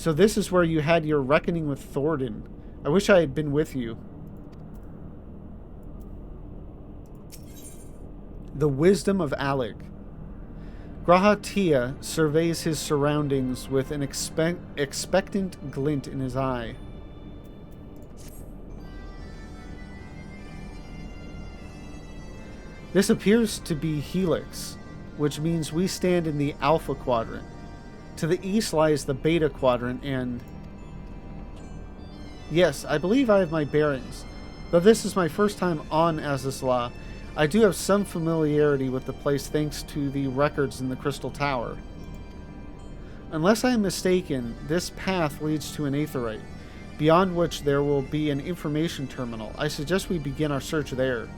So this is where you had your reckoning with Thornton. I wish I had been with you. The wisdom of Alec. Grahatia surveys his surroundings with an expectant glint in his eye. This appears to be Helix, which means we stand in the Alpha Quadrant. To the east lies the Beta Quadrant and... Yes, I believe I have my bearings. Though this is my first time on Azazla, I do have some familiarity with the place thanks to the records in the Crystal Tower. Unless I am mistaken, this path leads to an aetheryte, beyond which there will be an information terminal. I suggest we begin our search there.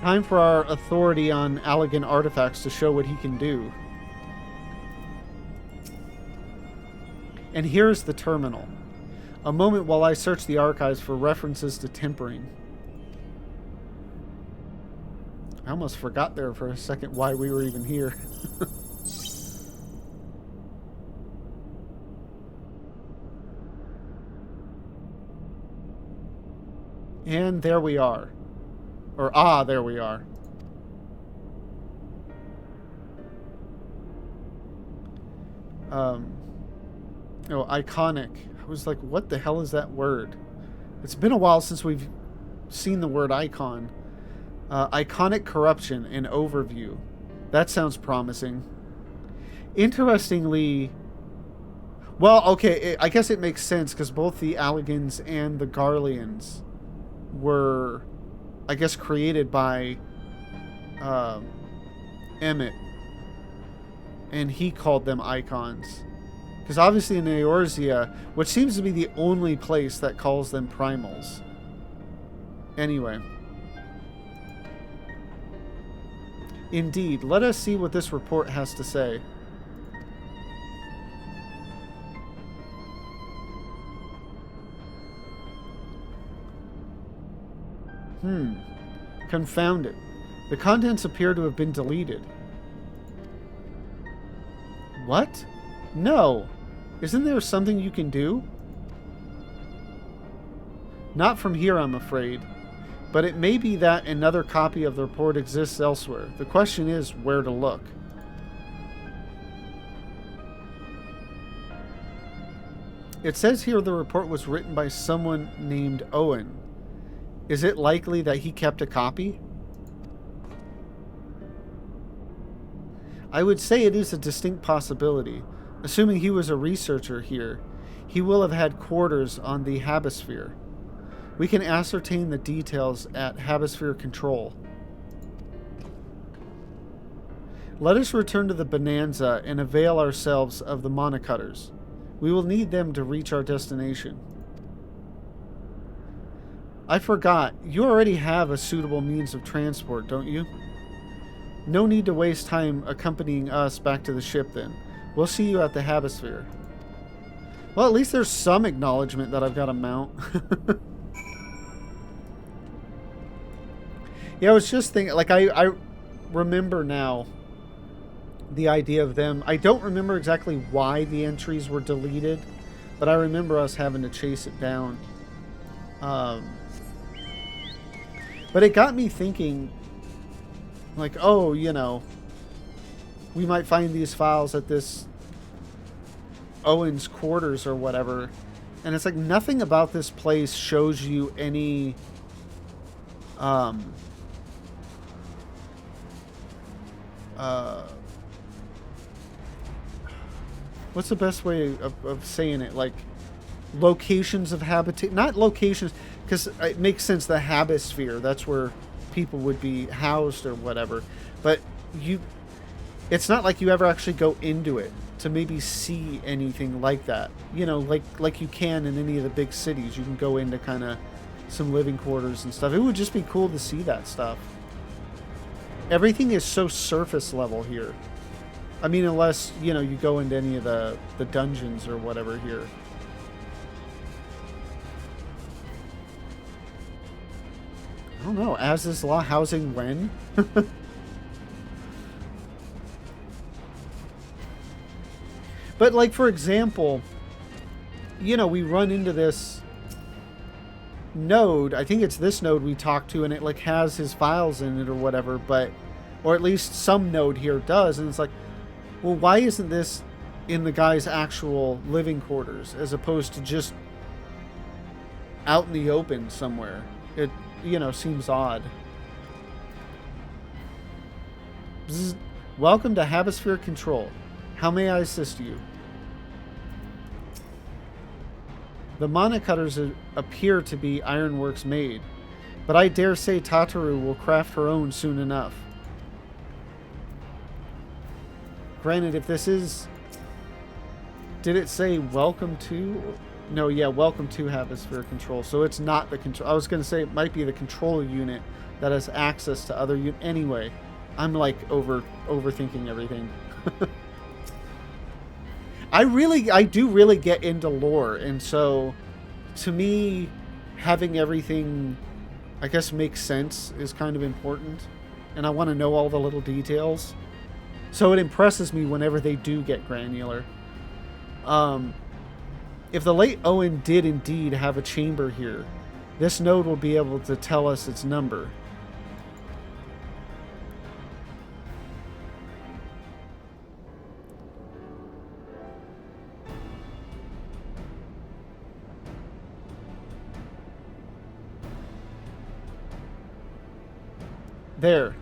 Time for our authority on Allegan artifacts to show what he can do. And here's the terminal. A moment while I search the archives for references to tempering. I almost forgot there for a second why we were even here. And there we are. Or, there we are. Oh, iconic. I was like, what the hell is that word? It's been a while since we've seen the word icon. Iconic corruption and overview. That sounds promising. Interestingly... Well, okay, I guess it makes sense, because both the Allegans and the Garleans were... I guess created by Emmett, and he called them icons. Because obviously in Eorzea, which seems to be the only place that calls them primals. Anyway. Indeed, let us see what this report has to say. Confound it. The contents appear to have been deleted. What? No. Isn't there something you can do? Not from here, I'm afraid. But it may be that another copy of the report exists elsewhere. The question is where to look. It says here the report was written by someone named Owen. Is it likely that he kept a copy? I would say it is a distinct possibility. Assuming he was a researcher here, he will have had quarters on the Habisphere. We can ascertain the details at Habisphere Control. Let us return to the Bonanza and avail ourselves of the monocutters. We will need them to reach our destination. I forgot. You already have a suitable means of transport, don't you? No need to waste time accompanying us back to the ship then. We'll see you at the Habisphere. Well, at least there's some acknowledgement that I've got a mount. Yeah, I was just thinking, like, I remember now the idea of them. I don't remember exactly why the entries were deleted, but I remember us having to chase it down. But it got me thinking, like, oh, you know, we might find these files at this Owen's quarters or whatever. And it's like nothing about this place shows you any what's the best way of saying it? Like locations of habitat, not locations, because it makes sense, the Habisphere, that's where people would be housed or whatever. But it's not like you ever actually go into it to maybe see anything like that. You know, like you can in any of the big cities. You can go in to kind of some living quarters and stuff. It would just be cool to see that stuff. Everything is so surface level here. I mean, unless, you know, you go into any of the dungeons or whatever here. I don't know. As is law, housing when? But, like, for example, you know, we run into this node. I think it's this node we talked to, and it, like, has his files in it or whatever, but... Or at least some node here does, and it's like, well, why isn't this in the guy's actual living quarters as opposed to just out in the open somewhere? It, you know, seems odd. Bzz. Welcome to Habisphere Control. How may I assist you? The mana cutters appear to be ironworks made, but I dare say Tataru will craft her own soon enough. Granted, if this is... Did it say welcome to? No, yeah, welcome to Habisphere Control. So it's not the control. I was going to say it might be the control unit that has access to other units. Anyway, I'm like overthinking everything. I do really get into lore, and so to me, having everything, I guess, make sense is kind of important, and I want to know all the little details. So it impresses me whenever they do get granular. If the late Owen did indeed have a chamber here, this node will be able to tell us its number. There.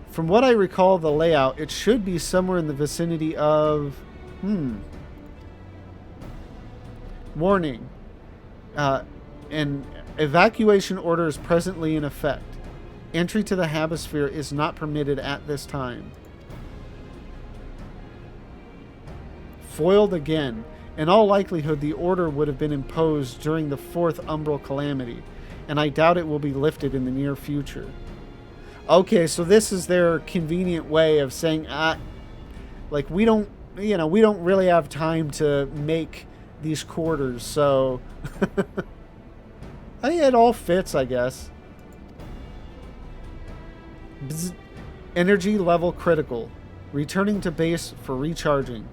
From what I recall of the layout, it should be somewhere in the vicinity of... Warning. An evacuation order is presently in effect. Entry to the Habisphere is not permitted at this time. Foiled again. In all likelihood, the order would have been imposed during the 4th Umbral Calamity, and I doubt it will be lifted in the near future. Okay, so this is their convenient way of saying, like, we don't really have time to make these quarters, so I think it all fits, I guess. Bzz. Energy level critical. Returning to base for recharging.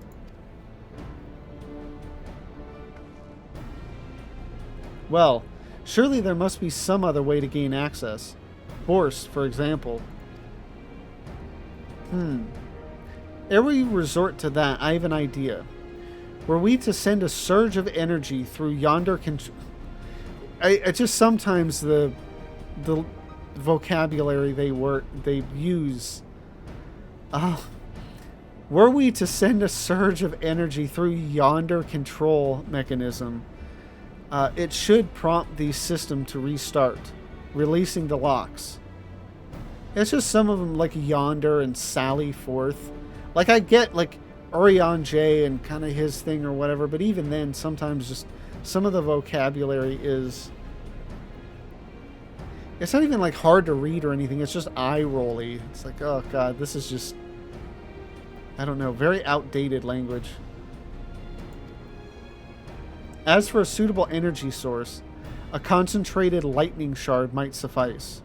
Well, surely there must be some other way to gain access. Horse, for example. Ere we resort to that, I have an idea. Were we to send a surge of energy through yonder I just sometimes the vocabulary they use. Were we to send a surge of energy through yonder control mechanism, it should prompt the system to restart, releasing the locks. It's just some of them, like Yonder and Sally Forth. Like, I get, like, Orion J and kind of his thing or whatever, but even then, sometimes just some of the vocabulary is... It's not even, like, hard to read or anything. It's just eye-rolly. It's like, oh, God, this is just... I don't know, very outdated language. As for a suitable energy source, a concentrated lightning shard might suffice.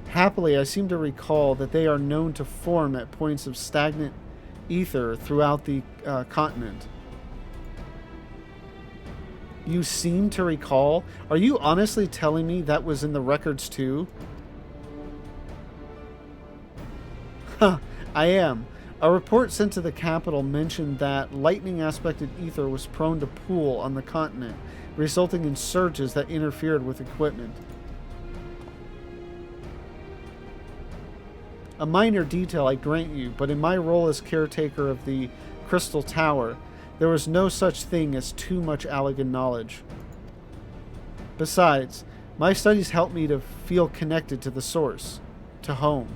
Happily, I seem to recall that they are known to form at points of stagnant ether throughout the continent. You seem to recall? Are you honestly telling me that was in the records too? Huh, I am. A report sent to the capital mentioned that lightning-aspected ether was prone to pool on the continent, resulting in surges that interfered with equipment. A minor detail, I grant you, but in my role as caretaker of the Crystal Tower, there was no such thing as too much Allagan knowledge. Besides, my studies helped me to feel connected to the source, to home.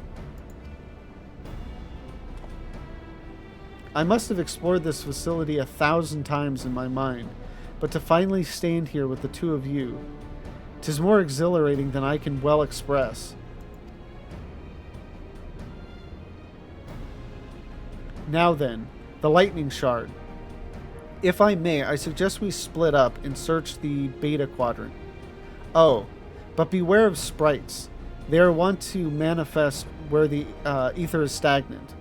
I must have explored this facility 1,000 times in my mind, but to finally stand here with the two of you, 'Tis more exhilarating than I can well express. Now then, the lightning shard. If I may, I suggest we split up and search the beta quadrant. Oh, but beware of sprites. They are wont to manifest where the ether is stagnant.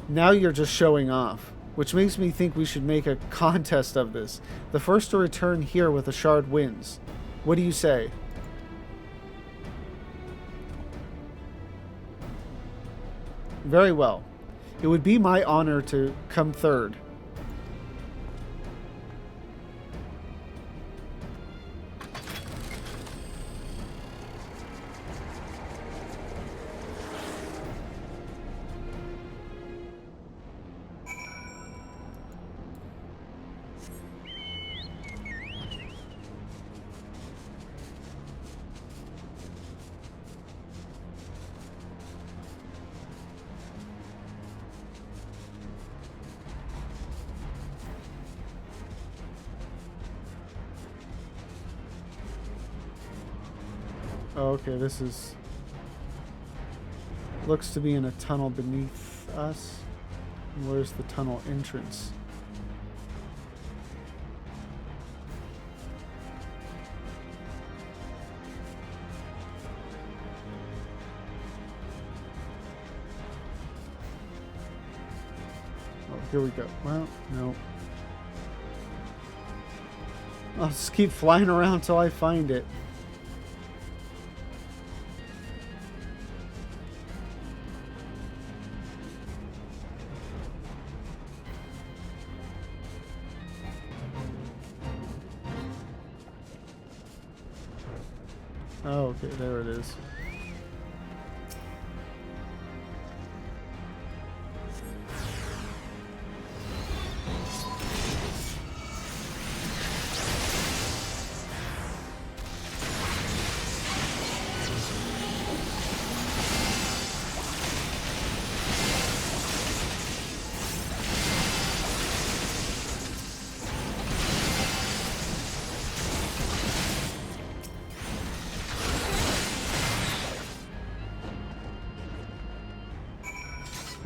Now you're just showing off, which makes me think we should make a contest of this. The first to return here with a shard wins. What do you say? Very well. It would be my honor to come third. Oh, okay, this is... looks to be in a tunnel beneath us. And where's the tunnel entrance? Oh, here we go. Well, no. I'll just keep flying around till I find it. Oh, okay, there it is.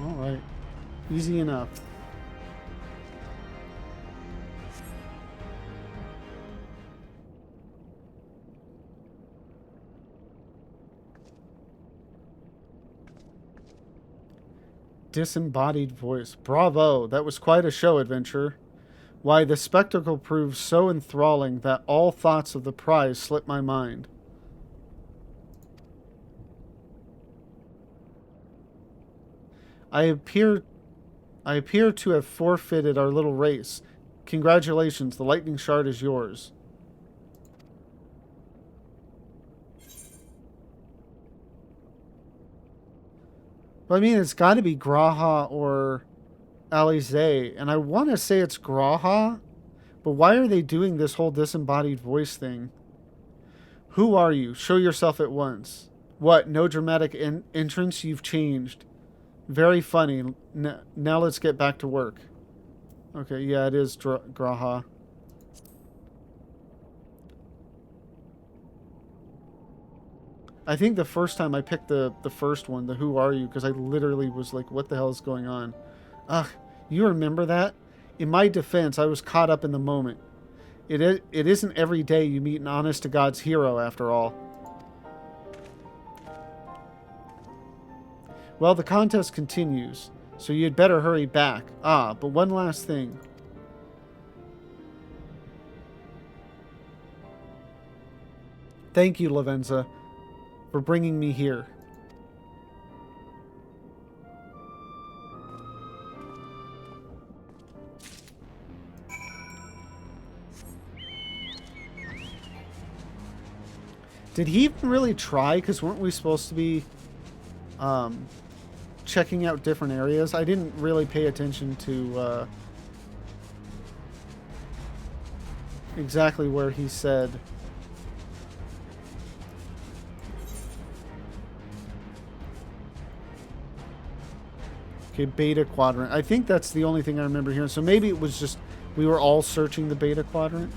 Alright. Easy enough. Disembodied voice. Bravo! That was quite a show, adventurer. Why, the spectacle proved so enthralling that all thoughts of the prize slipped my mind. I appear to have forfeited our little race. Congratulations, the lightning shard is yours. But I mean, it's got to be Graha or Alize, and I want to say it's Graha, but why are they doing this whole disembodied voice thing? Who are you? Show yourself at once. What, no dramatic entrance? You've changed. Very funny. Now let's get back to work. Okay, yeah, it is Graha. I think the first time I picked the first one, the Who Are You, because I literally was like, what the hell is going on? Ugh, you remember that? In my defense, I was caught up in the moment. It isn't every day you meet an honest-to-God's hero, after all. Well, the contest continues, so you'd better hurry back. Ah, but one last thing. Thank you, Lavenza, for bringing me here. Did he even really try? Because weren't we supposed to be checking out different areas? I didn't really pay attention to exactly where he said. Okay, beta quadrant. I think that's the only thing I remember hearing. So maybe it was just we were all searching the beta quadrant.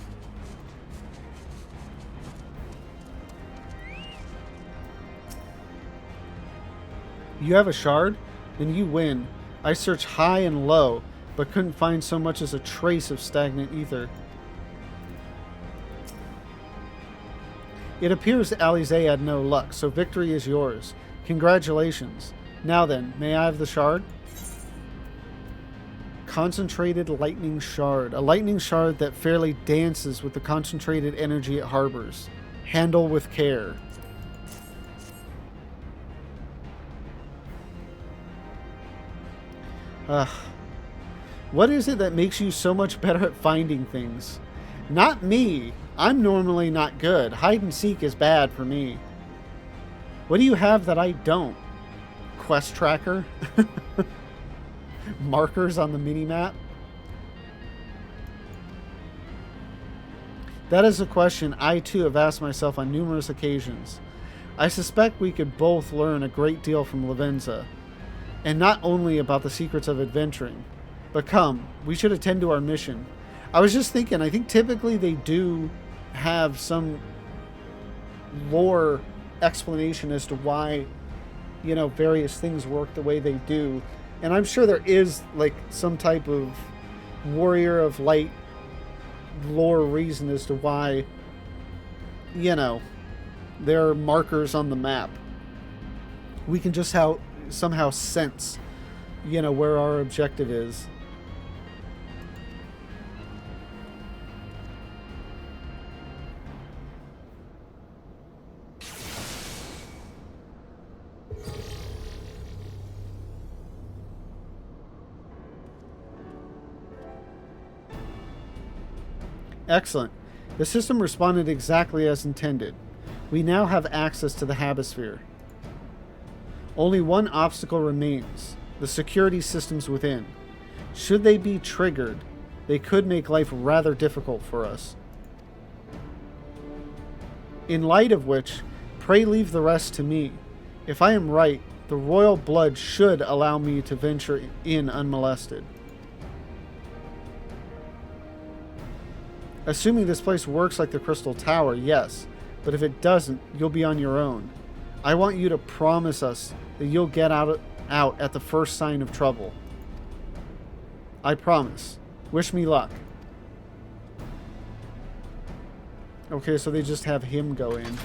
You have a shard? Then you win. I searched high and low, but couldn't find so much as a trace of stagnant ether. It appears Alizé had no luck, so victory is yours. Congratulations. Now then, may I have the shard? Concentrated lightning shard. A lightning shard that fairly dances with the concentrated energy it harbors. Handle with care. What is it that makes you so much better at finding things? Not me. I'm normally not good. Hide and seek is bad for me. What do you have that I don't? Quest tracker? Markers on the minimap? That is a question I too have asked myself on numerous occasions. I suspect we could both learn a great deal from Lavenza, and not only about the secrets of adventuring. But come, we should attend to our mission. I was just thinking, I think typically they do have some lore explanation as to why, you know, various things work the way they do. And I'm sure there is, like, some type of warrior of light lore reason as to why, you know, there are markers on the map. We can just somehow sense, you know, where our objective is. Excellent. The system responded exactly as intended. We now have access to the Habisphere. Only one obstacle remains: the security systems within. Should they be triggered, they could make life rather difficult for us. In light of which, pray leave the rest to me. If I am right, the royal blood should allow me to venture in unmolested. Assuming this place works like the Crystal Tower, yes. But if it doesn't, you'll be on your own. I want you to promise us that you'll get out at the first sign of trouble. I promise. Wish me luck. Okay, so they just have him go in.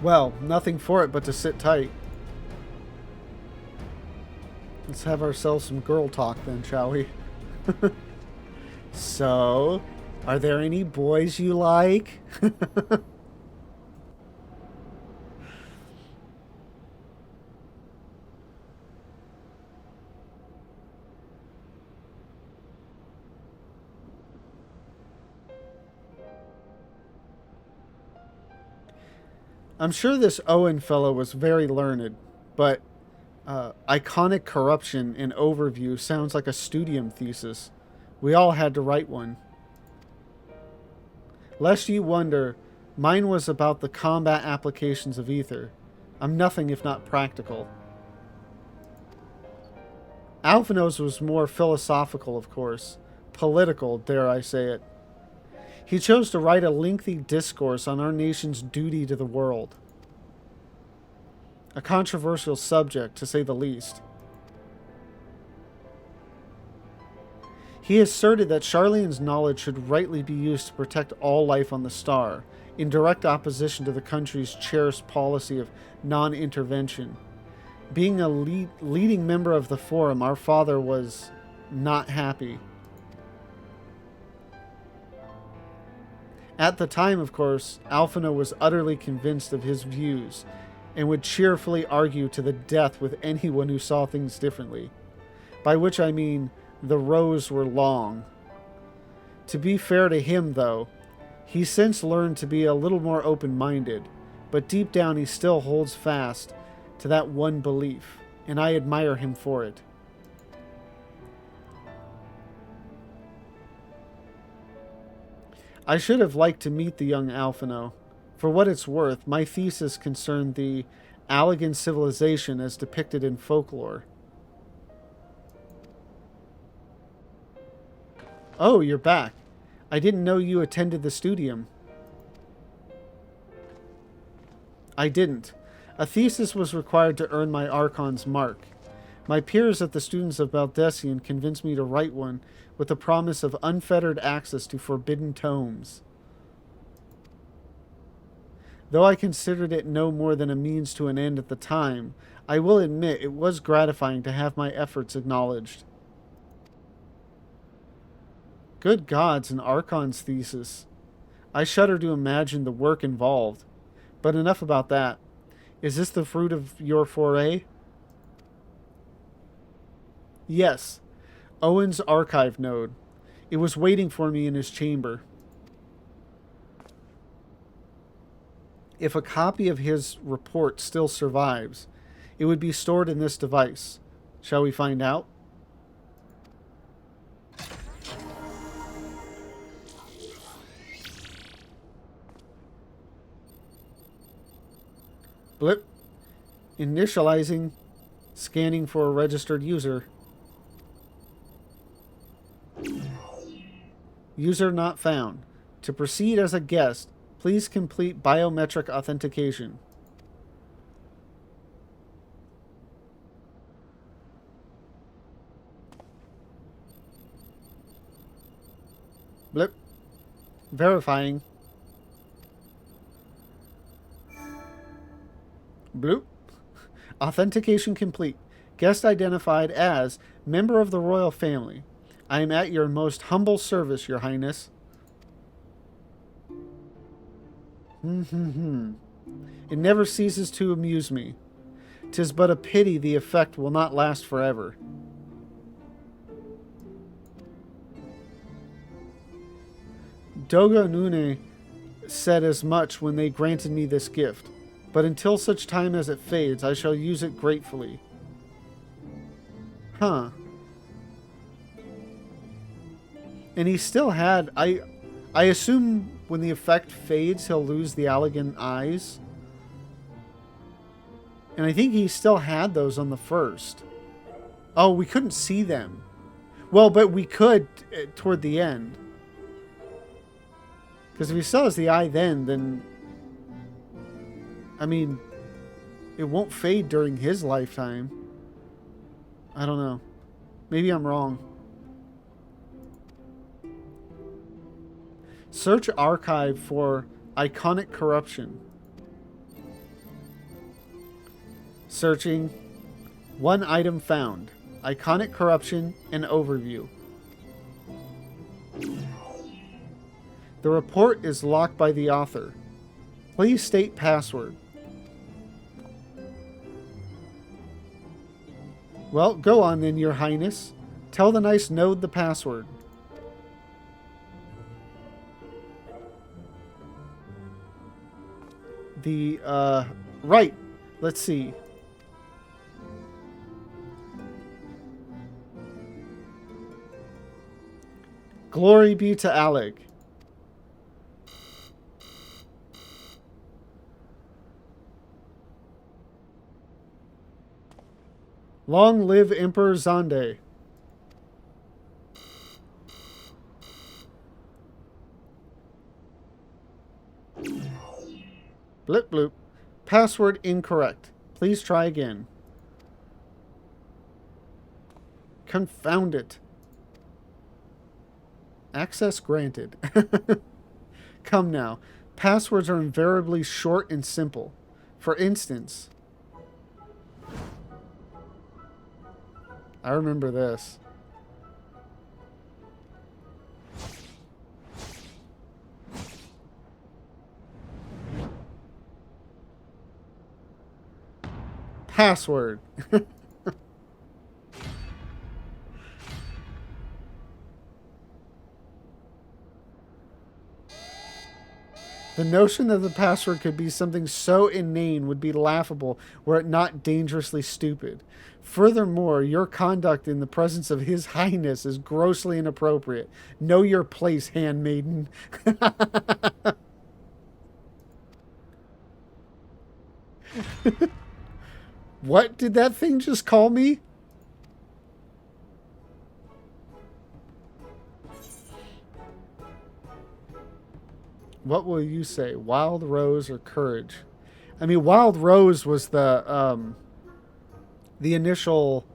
Well, nothing for it but to sit tight. Let's have ourselves some girl talk then, shall we? So, are there any boys you like? I'm sure this Owen fellow was very learned, but iconic corruption in overview sounds like a studium thesis. We all had to write one. Lest you wonder, mine was about the combat applications of ether. I'm nothing if not practical. Alphino's was more philosophical, of course. Political, dare I say it. He chose to write a lengthy discourse on our nation's duty to the world. A controversial subject, to say the least. He asserted that Charlene's knowledge should rightly be used to protect all life on the star, in direct opposition to the country's cherished policy of non-intervention. Being a leading member of the Forum, our father was not happy. At the time, of course, Alphino was utterly convinced of his views and would cheerfully argue to the death with anyone who saw things differently. By which I mean, the rows were long. To be fair to him, though, he's since learned to be a little more open-minded, but deep down he still holds fast to that one belief, and I admire him for it. I should have liked to meet the young Alphino. For what it's worth, my thesis concerned the Allegan civilization as depicted in folklore. Oh, you're back. I didn't know you attended the studium. I didn't. A thesis was required to earn my Archon's mark. My peers at the Students of Baldessian convinced me to write one with the promise of unfettered access to forbidden tomes. Though I considered it no more than a means to an end at the time, I will admit it was gratifying to have my efforts acknowledged. Good gods, an Archon's thesis. I shudder to imagine the work involved. But enough about that. Is this the fruit of your foray? Yes. Owen's archive node. It was waiting for me in his chamber. If a copy of his report still survives, it would be stored in this device. Shall we find out? Blip. Initializing. Scanning for a registered user. User not found. To proceed as a guest, please complete biometric authentication. Blip. Verifying. Bloop. Authentication complete. Guest identified as member of the royal family. I am at your most humble service, Your Highness. It never ceases to amuse me. 'Tis but a pity the effect will not last forever. Doga Nune said as much when they granted me this gift, but until such time as it fades, I shall use it gratefully. Huh. And he still had... I assume when the effect fades, he'll lose the Allegan eyes. And I think he still had those on the first. Oh, we couldn't see them. Well, but we could toward the end. Because if he still has the eye then... I mean, it won't fade during his lifetime. I don't know. Maybe I'm wrong. Search archive for iconic corruption. Searching. One item found. Iconic corruption and overview. The report is locked by the author. Please state password. Well, go on then, Your Highness. Tell the nice node the password. Right. Let's see. Glory be to Alec. Long live Emperor Zande. Blip bloop. Password incorrect. Please try again. Confound it. Access granted. Come now. Passwords are invariably short and simple. For instance... I remember this. Password. The notion that the password could be something so inane would be laughable were it not dangerously stupid. Furthermore, your conduct in the presence of His Highness is grossly inappropriate. Know your place, handmaiden. What did that thing just call me? What will you say? Wild Rose or Courage? I mean, Wild Rose was the initial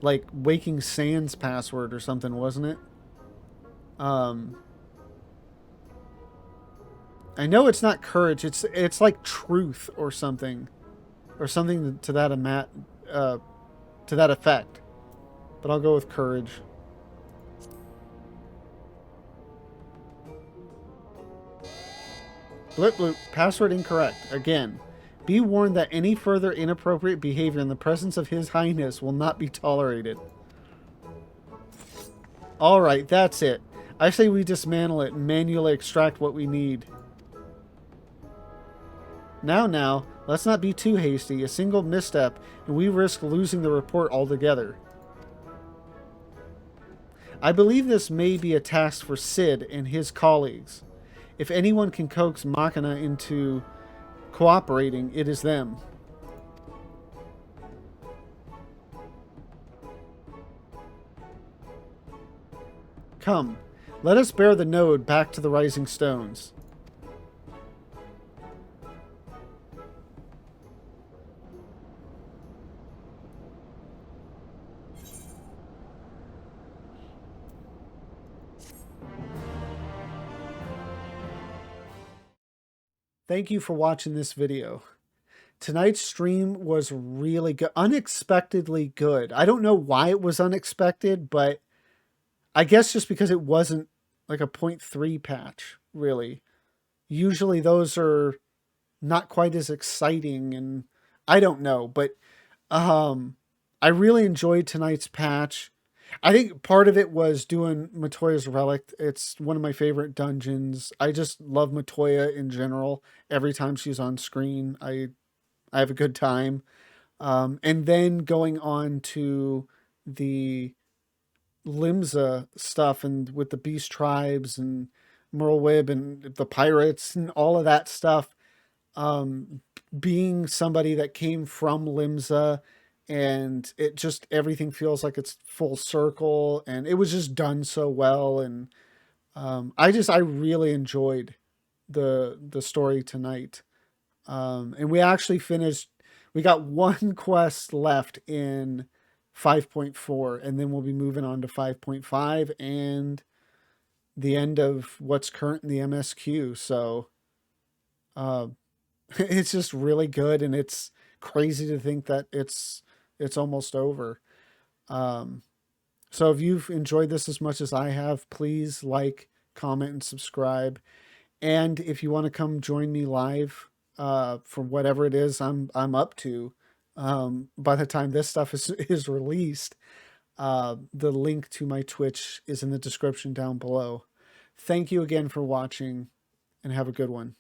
like Waking Sands password or something, wasn't it? Um, I know it's not Courage. It's like Truth or something to that uh, to that effect. But I'll go with Courage. Blip bloop. Password incorrect. Again. Be warned that any further inappropriate behavior in the presence of His Highness will not be tolerated. Alright, that's it. I say we dismantle it and manually extract what we need. Now, let's not be too hasty. A single misstep, and we risk losing the report altogether. I believe this may be a task for Sid and his colleagues. If anyone can coax Machina into cooperating, it is them. Come, let us bear the node back to the Rising Stones. Thank you for watching this video. Tonight's stream was really good. Unexpectedly good. I don't know why it was unexpected, but I guess just because it wasn't like a 0.3 patch, really. Usually those are not quite as exciting, and I don't know, but I really enjoyed tonight's patch. I think part of it was doing Matoya's Relic. It's one of my favorite dungeons. I just love Matoya in general. Every time she's on screen, I have a good time. And then going on to the Limsa stuff and with the Beast Tribes and Merlwyb and the pirates and all of that stuff. Being somebody that came from Limsa, and it just everything feels like it's full circle, and it was just done so well. And I really enjoyed the story tonight. And we actually finished. We got one quest left in 5.4, and then we'll be moving on to 5.5 and the end of what's current in the MSQ. So uh, it's just really good, and it's crazy to think that it's almost over. Um, so if you've enjoyed this as much as I have, please like, comment, and subscribe. And if you want to come join me live for whatever it is I'm up to, by the time this stuff is released, the link to my Twitch is in the description down below. Thank you again for watching, and have a good one.